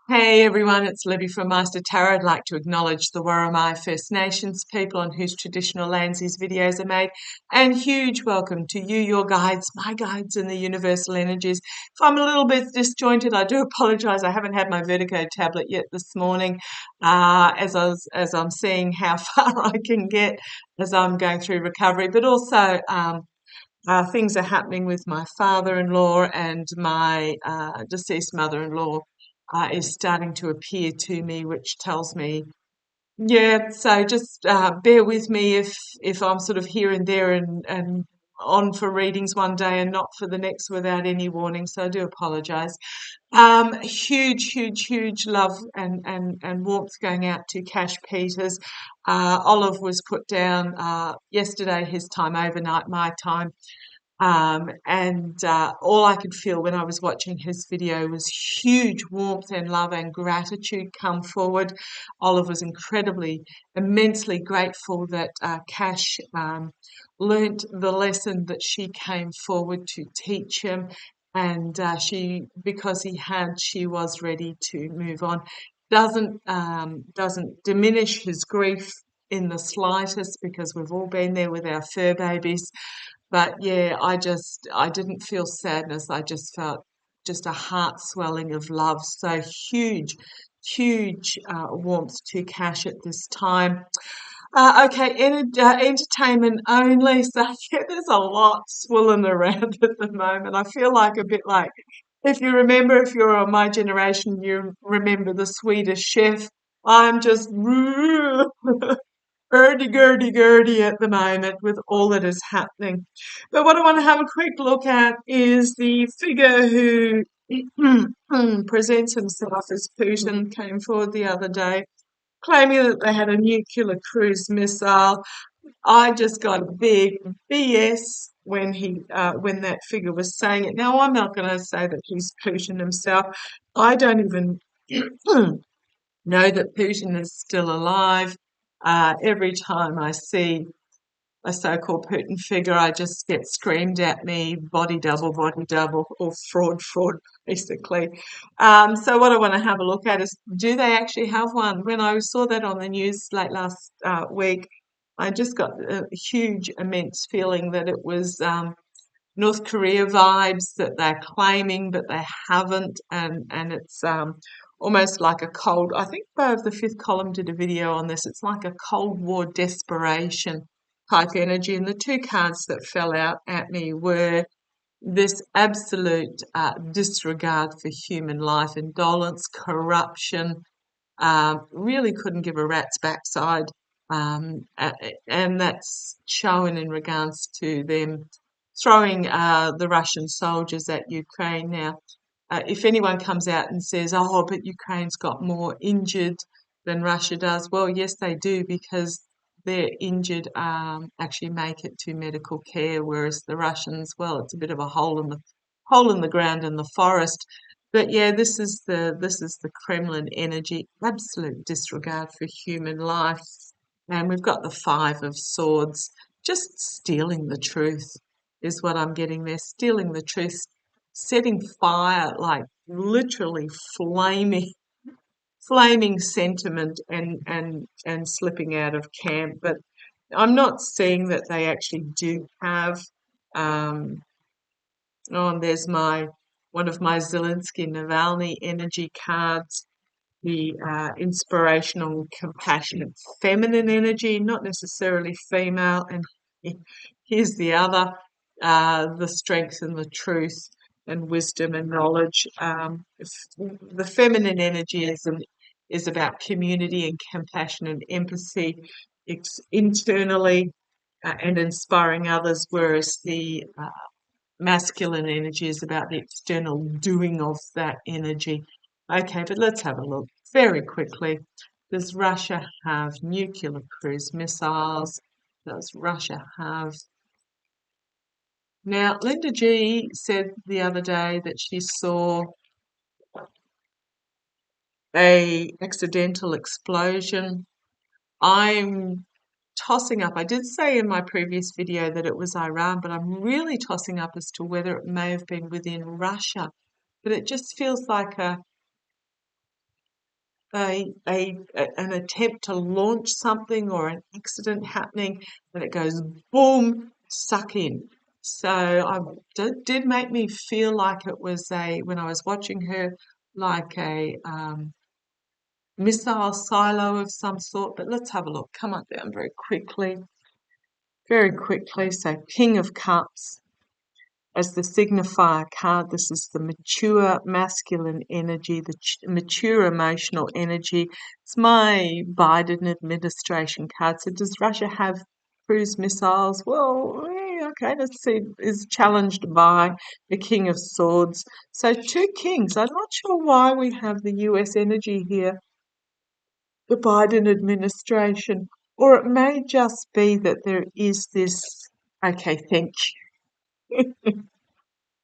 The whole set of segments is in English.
Hey everyone, it's Libby from Master Tarot. I'd like to acknowledge the Worimi First Nations people on whose traditional lands these videos are made, and huge welcome to you, your guides, my guides, and the universal energies. If I'm a little bit disjointed, I do apologise. I haven't had my vertigo tablet yet this morning, as I'm seeing how far I can get as I'm going through recovery, but also things are happening with my father-in-law, and my deceased mother-in-law is starting to appear to me, which tells me, yeah, so just bear with me if I'm sort of here and there and on for readings one day and not for the next without any warning. So I do apologise. Huge love and warmth going out to Cash Peters. Olive was put down yesterday, his time overnight, my time. And all I could feel when I was watching his video was huge warmth and love and gratitude come forward. Olive was immensely grateful that Cash learnt the lesson that she came forward to teach him, and because she was ready to move on. Doesn't diminish his grief in the slightest, because we've all been there with our fur babies. But yeah, I didn't feel sadness. I just felt just a heart swelling of love. So huge warmth to Cash at this time. Okay, entertainment only. So yeah, there's a lot swirling around at the moment. I feel like a bit like, if you remember, if you're on my generation, you remember the Swedish Chef. I'm just hurdy-gurdy at the moment with all that is happening. But what I want to have a quick look at is the figure who presents himself as Putin came forward the other day, claiming that they had a nuclear cruise missile. I just got a big BS when that figure was saying it. Now, I'm not going to say that he's Putin himself. I don't even know that Putin is still alive. Every time I see a so-called Putin figure, I just get screamed at me, body double, or fraud, basically. So what I want to have a look at is, do they actually have one? When I saw that on the news late last week, I just got a huge, immense feeling that it was North Korea vibes, that they're claiming but they haven't, and it's almost like a cold. I think the fifth column did a video on this. It's like a Cold War desperation type energy, and the two cards that fell out at me were this absolute disregard for human life, indolence, corruption. Really couldn't give a rat's backside, and that's shown in regards to them throwing the Russian soldiers at Ukraine. Now, if anyone comes out and says, "Oh, but Ukraine's got more injured than Russia does," well, yes, they do, because their injured actually make it to medical care, whereas the Russians, well, it's a bit of a hole in the ground in the forest. But yeah, this is the Kremlin energy, absolute disregard for human life. And we've got the Five of Swords, just stealing the truth is what I'm getting there. Stealing the truth, setting fire, like literally flaming sentiment, and slipping out of camp. But I'm not seeing that they actually do have. Um, oh, and there's one of my Zelensky Navalny energy cards, the inspirational, compassionate, feminine energy, not necessarily female. And here's the other, the strength and the truth and wisdom and knowledge. The feminine energy is about community and compassion and empathy, internally, and inspiring others, whereas the masculine energy is about the external doing of that energy. Okay, but let's have a look very quickly. Does Russia have nuclear cruise missiles? Does Russia have... Now, Linda G said the other day that she saw a accidental explosion. I'm tossing up. I did say in my previous video that it was Iran, but I'm really tossing up as to whether it may have been within Russia. But it just feels like an attempt to launch something or an accident happening, and it goes boom, suck in. So did make me feel like it was when I was watching her, like a missile silo of some sort. But let's have a look. Come on down very quickly. Very quickly. So King of Cups. As the signifier card, this is the mature masculine energy, the mature emotional energy. It's my Biden administration card. So does Russia have cruise missiles? Well, okay, let's see. Is challenged by the King of Swords. So two kings. I'm not sure why we have the US energy here, the Biden administration. Or it may just be that there is this. Okay, thank you.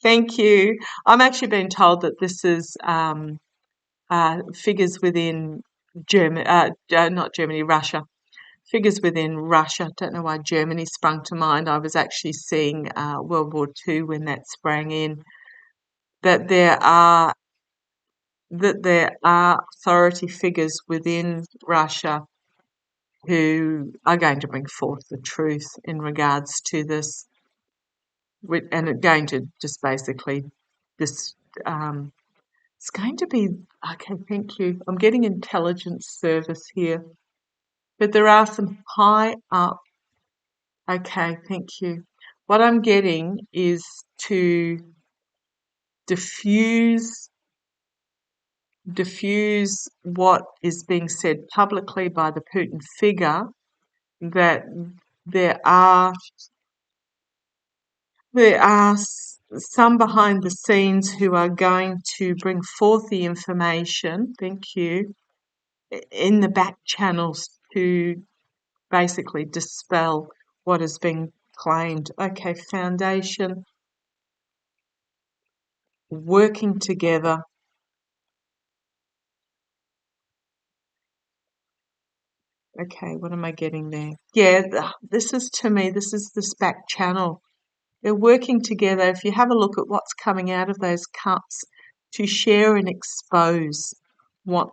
Thank you. I'm actually being told that this is figures within not Germany, Russia. Figures within Russia. Don't know why Germany sprung to mind. I was actually seeing World War II when that sprang in. That there are authority figures within Russia who are going to bring forth the truth in regards to this, and are going to just basically this. It's going to be, okay, thank you. I'm getting intelligence service here, but there are some high up, okay, thank you. What I'm getting is to diffuse what is being said publicly by the Putin figure, that there are some behind the scenes who are going to bring forth the information, thank you, in the back channels to basically dispel what is being claimed. Okay, foundation, working together. Okay, what am I getting there? Yeah, this is, to me, this is this back channel. They're working together. If you have a look at what's coming out of those cups, to share and expose what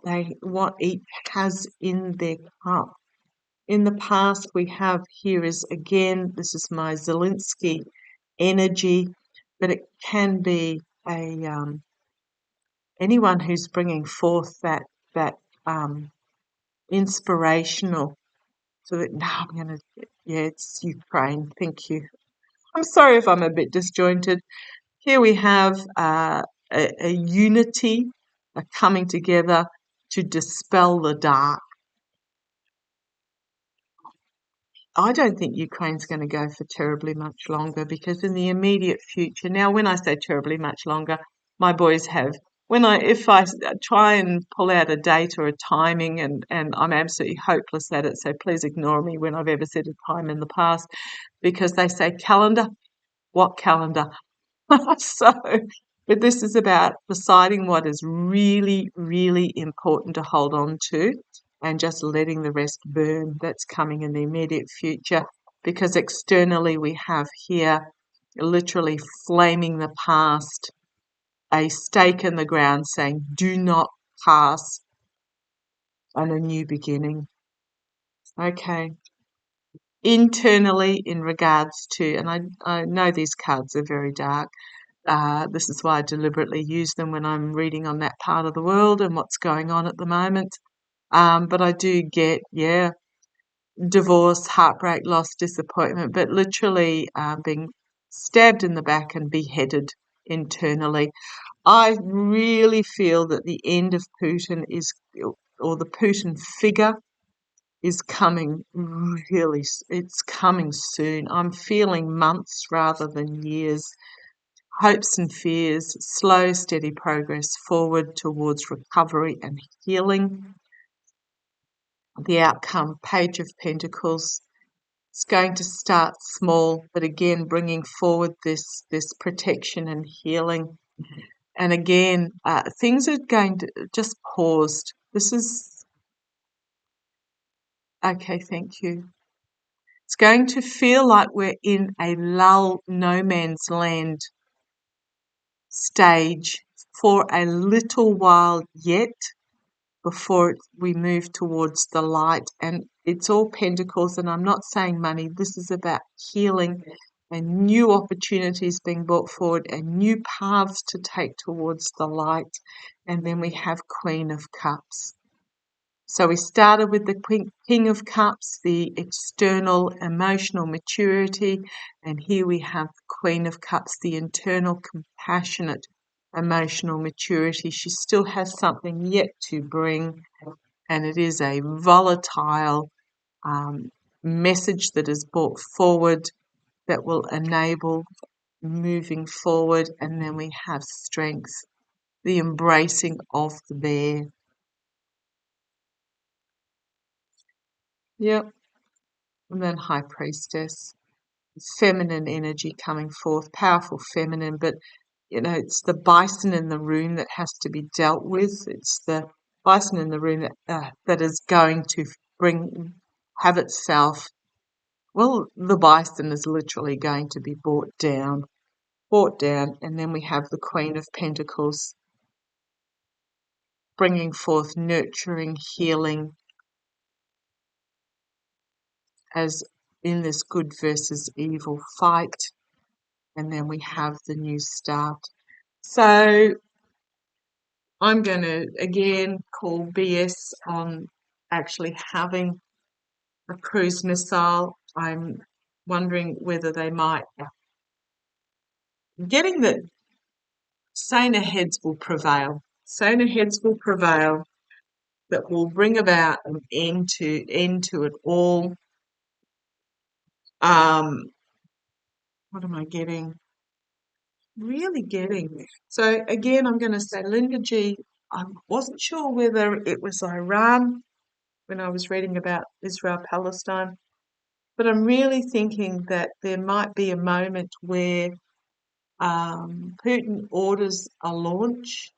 each has in their cup. In the past, we have here is, again, this is my Zelensky energy, but it can be anyone who's bringing forth that inspirational. So that now I'm going to, yeah, it's Ukraine. Thank you. I'm sorry if I'm a bit disjointed. Here we have a unity, a coming together to dispel the dark. I don't think Ukraine's going to go for terribly much longer, because in the immediate future, now when I say terribly much longer, my boys have, if I try and pull out a date or a timing, and I'm absolutely hopeless at it, so please ignore me when I've ever said a time in the past, because they say calendar. What calendar? So, but this is about deciding what is really, really important to hold on to, and just letting the rest burn. That's coming in the immediate future, because externally we have here literally flaming the past, a stake in the ground saying, do not pass, and a new beginning. Okay. Internally, in regards to, and I know these cards are very dark. This is why I deliberately use them when I'm reading on that part of the world and what's going on at the moment. But I do get, divorce, heartbreak, loss, disappointment, but literally being stabbed in the back and beheaded internally. I really feel that the end of Putin or the Putin figure is coming it's coming soon. I'm feeling months rather than years. Hopes and fears, slow, steady progress forward towards recovery and healing. The outcome, Page of Pentacles. It's going to start small, but again, bringing forward this protection and healing. And again, things are going to just paused. This is, okay, thank you. It's going to feel like we're in a lull, no man's land stage for a little while yet, before we move towards the light. And it's all pentacles, and I'm not saying money. This is about healing and new opportunities being brought forward and new paths to take towards the light. And then we have Queen of Cups. So we started with the King of Cups, the external emotional maturity, and here we have the Queen of Cups, the internal compassionate emotional maturity. She still has something yet to bring, and it is a volatile message that is brought forward that will enable moving forward. And then we have strength, the embracing of the bear. Yep. And then High Priestess, feminine energy coming forth, powerful feminine, but it's the bison in the room that has to be dealt with. It's the bison in the room that is going to have itself. Well, the bison is literally going to be brought down, and then we have the Queen of Pentacles, bringing forth nurturing, healing, as in this good versus evil fight. And then we have the new start. So I'm going to again call BS on actually having a cruise missile. I'm wondering whether they might, getting that saner heads will prevail. Saner heads will prevail that will bring about an end to it all. What am I getting? Really getting. So again, I'm going to say Linda G. I wasn't sure whether it was Iran when I was reading about Israel-Palestine, but I'm really thinking that there might be a moment where Putin orders a launch,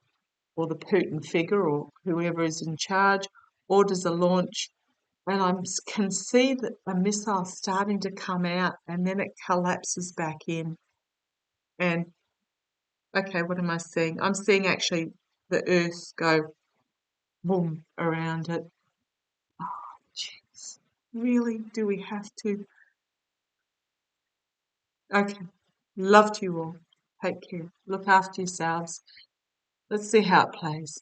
or the Putin figure, or whoever is in charge, orders a launch, and I can see that a missile starting to come out, and then it collapses back in. And okay, what am I seeing? I'm seeing actually the earth go boom around it. Oh, jeez. Really? Do we have to? Okay. Love to you all. Take care. Look after yourselves. Let's see how it plays.